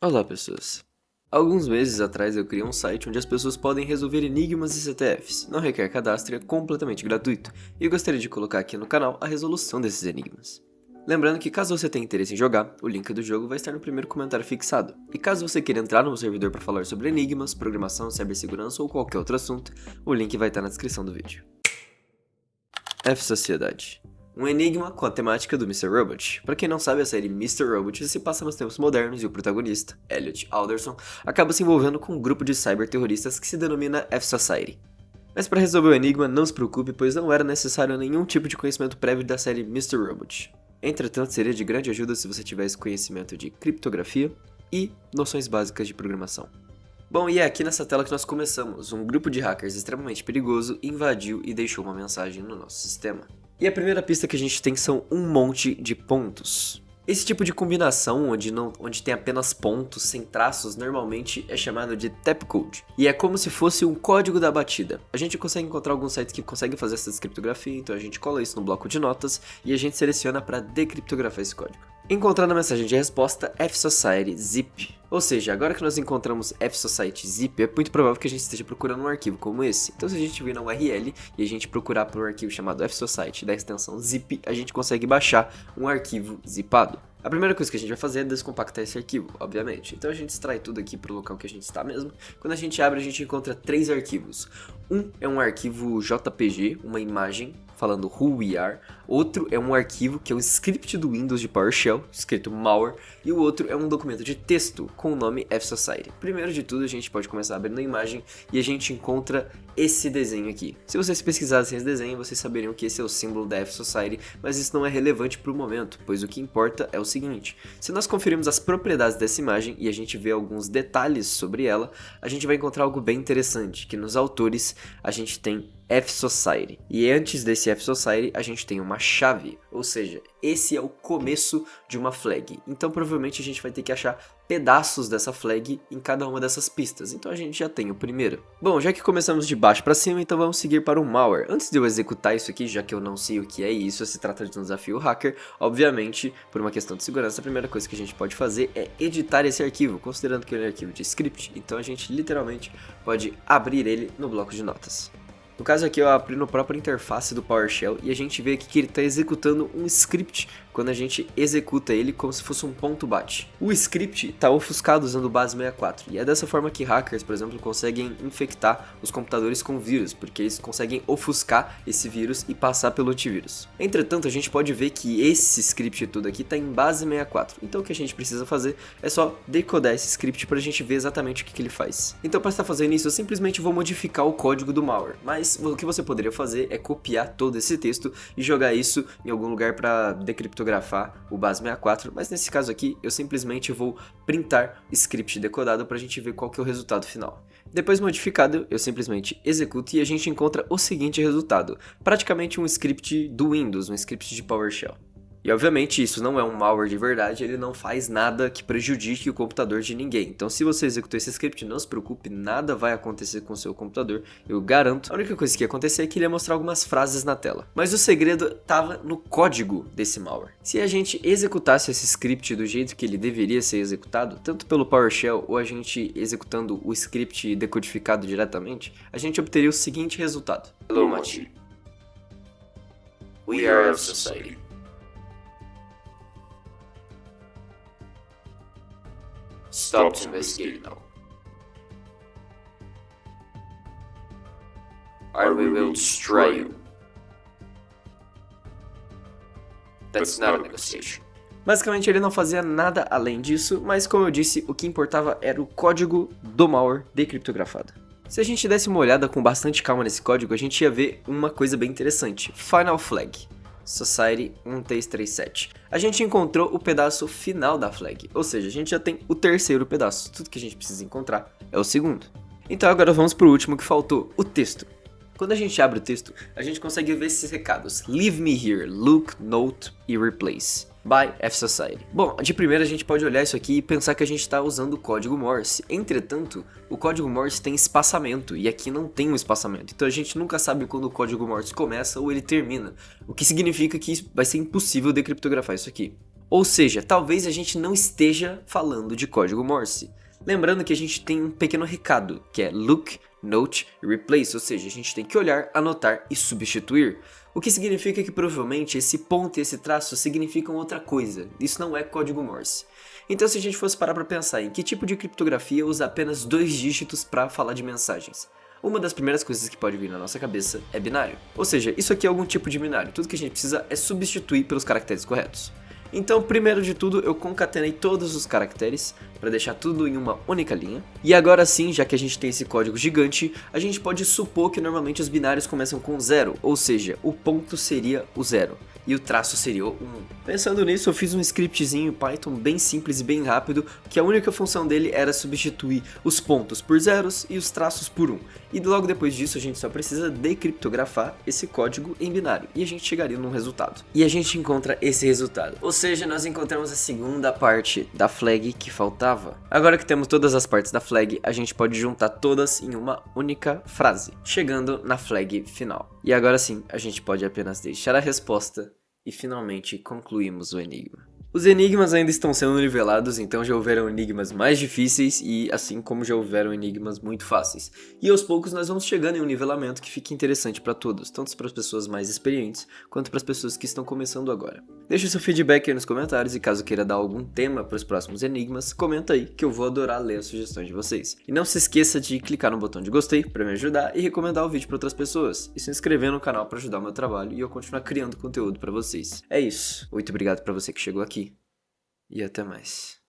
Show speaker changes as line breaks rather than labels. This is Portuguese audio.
Olá, pessoas. Alguns meses atrás eu criei um site onde as pessoas podem resolver enigmas e CTFs, não requer cadastro e é completamente gratuito, e eu gostaria de colocar aqui no canal a resolução desses enigmas. Lembrando que caso você tenha interesse em jogar, o link do jogo vai estar no primeiro comentário fixado, e caso você queira entrar no servidor para falar sobre enigmas, programação, cibersegurança ou qualquer outro assunto, o link vai estar na descrição do vídeo. F-Sociedade. Um enigma com a temática do Mr. Robot. Para quem não sabe, a série Mr. Robot se passa nos tempos modernos e o protagonista, Elliot Alderson, acaba se envolvendo com um grupo de cyberterroristas que se denomina F-Society. Mas para resolver o enigma, não se preocupe, pois não era necessário nenhum tipo de conhecimento prévio da série Mr. Robot. Entretanto, seria de grande ajuda se você tivesse conhecimento de criptografia e noções básicas de programação. Bom, e é aqui nessa tela que nós começamos. Um grupo de hackers extremamente perigoso invadiu e deixou uma mensagem no nosso sistema. E a primeira pista que a gente tem são um monte de pontos. Esse tipo de combinação, onde tem apenas pontos, sem traços, normalmente é chamado de tapcode. E é como se fosse um código da batida. A gente consegue encontrar alguns sites que conseguem fazer essa descriptografia, então a gente cola isso no bloco de notas e a gente seleciona para decriptografar esse código. Encontrando a mensagem de resposta F-Society zip. Ou seja, agora que nós encontramos F-Society zip, é muito provável que a gente esteja procurando um arquivo como esse. Então se a gente vir na URL e a gente procurar por um arquivo chamado F-Society da extensão zip, a gente consegue baixar um arquivo zipado. A primeira coisa que a gente vai fazer é descompactar esse arquivo, obviamente. Então a gente extrai tudo aqui para o local que a gente está mesmo. Quando a gente abre, a gente encontra 3 arquivos. Um é um arquivo JPG, uma imagem falando who we are. Outro é um arquivo que é um script do Windows de PowerShell, escrito malware. E o outro é um documento de texto com o nome F-Society. Primeiro de tudo, a gente pode começar abrindo a imagem e a gente encontra esse desenho aqui. Se vocês pesquisassem esse desenho, vocês saberiam que esse é o símbolo da F-Society, mas isso não é relevante para o momento, pois o que importa é o seguinte: se nós conferirmos as propriedades dessa imagem e a gente vê alguns detalhes sobre ela, a gente vai encontrar algo bem interessante, que nos autores a gente tem F-Society. E antes desse F-Society, a gente tem uma chave, ou seja, esse é o começo de uma flag. Então provavelmente a gente vai ter que achar pedaços dessa flag em cada uma dessas pistas. Então a gente já tem o primeiro. Bom, já que começamos de baixo para cima, então vamos seguir para o malware. Antes de eu executar isso aqui, já que eu não sei o que é isso, se trata de um desafio hacker, obviamente, por uma questão de segurança, a primeira coisa que a gente pode fazer é editar esse arquivo, considerando que ele é um arquivo de script. Então a gente literalmente pode abrir ele no bloco de notas. No caso aqui eu abri na própria interface do PowerShell e a gente vê aqui que ele está executando um script quando a gente executa ele como se fosse um ponto bat. O script está ofuscado usando o base64 e é dessa forma que hackers, por exemplo, conseguem infectar os computadores com vírus, porque eles conseguem ofuscar esse vírus e passar pelo antivírus. Entretanto, a gente pode ver que esse script tudo aqui está em base64, então o que a gente precisa fazer é só decodar esse script para a gente ver exatamente o que ele faz. Então para estar fazendo isso, eu simplesmente vou modificar o código do malware, mas o que você poderia fazer é copiar todo esse texto e jogar isso em algum lugar para decriptografar o base64, mas nesse caso aqui eu simplesmente vou printar script decodado para a gente ver qual que é o resultado final. Depois modificado, eu simplesmente executo e a gente encontra o seguinte resultado, praticamente um script do Windows, um script de PowerShell. E obviamente isso não é um malware de verdade, ele não faz nada que prejudique o computador de ninguém. Então se você executou esse script, não se preocupe, nada vai acontecer com o seu computador, eu garanto. A única coisa que ia acontecer é que ele ia mostrar algumas frases na tela. Mas o segredo estava no código desse malware. Se a gente executasse esse script do jeito que ele deveria ser executado, tanto pelo PowerShell ou a gente executando o script decodificado diretamente, a gente obteria o seguinte resultado.
Hello, Mati. We are F-Society. Stop investigating now. Or we will destroy you. That's not a negotiation.
Basicamente ele não fazia nada além disso, mas como eu disse, o que importava era o código do malware decriptografado. Se a gente desse uma olhada com bastante calma nesse código, a gente ia ver uma coisa bem interessante. Final Flag. Society 1337. A gente encontrou o pedaço final da flag, ou seja, a gente já tem o terceiro pedaço. Tudo que a gente precisa encontrar é o segundo. Então agora vamos para o último que faltou, o texto. Quando a gente abre o texto, a gente consegue ver esses recados: Leave me here, look, note e replace. By F-Society. Bom, de primeira a gente pode olhar isso aqui e pensar que a gente está usando o código Morse. Entretanto, o código Morse tem espaçamento e aqui não tem um espaçamento. Então a gente nunca sabe quando o código Morse começa ou ele termina. O que significa que vai ser impossível decriptografar isso aqui. Ou seja, talvez a gente não esteja falando de código Morse. Lembrando que a gente tem um pequeno recado, que é look, note e replace, ou seja, a gente tem que olhar, anotar e substituir. O que significa que provavelmente esse ponto e esse traço significam outra coisa. Isso não é código Morse. Então, se a gente fosse parar para pensar em que tipo de criptografia usa apenas 2 dígitos para falar de mensagens, uma das primeiras coisas que pode vir na nossa cabeça é binário. Ou seja, isso aqui é algum tipo de binário. Tudo que a gente precisa é substituir pelos caracteres corretos. Então, primeiro de tudo, eu concatenei todos os caracteres para deixar tudo em uma única linha. E agora sim, já que a gente tem esse código gigante, a gente pode supor que normalmente os binários começam com 0, ou seja, o ponto seria o 0 e o traço seria o 1. Pensando nisso, eu fiz um scriptzinho em Python bem simples e bem rápido, que a única função dele era substituir os pontos por zeros e os traços por 1. E logo depois disso a gente só precisa decriptografar esse código em binário e a gente chegaria num resultado. E a gente encontra esse resultado. Ou seja, nós encontramos a segunda parte da flag que faltava. Agora que temos todas as partes da flag, a gente pode juntar todas em uma única frase, chegando na flag final. E agora sim, a gente pode apenas deixar a resposta e finalmente concluímos o enigma. Os enigmas ainda estão sendo nivelados, então já houveram enigmas mais difíceis e assim como já houveram enigmas muito fáceis. E aos poucos nós vamos chegando em um nivelamento que fique interessante para todos, tanto para as pessoas mais experientes quanto para as pessoas que estão começando agora. Deixe seu feedback aí nos comentários e caso queira dar algum tema para os próximos enigmas, comenta aí que eu vou adorar ler as sugestões de vocês. E não se esqueça de clicar no botão de gostei para me ajudar e recomendar o vídeo para outras pessoas. E se inscrever no canal para ajudar o meu trabalho e eu continuar criando conteúdo para vocês. É isso. Muito obrigado para você que chegou aqui. E até mais.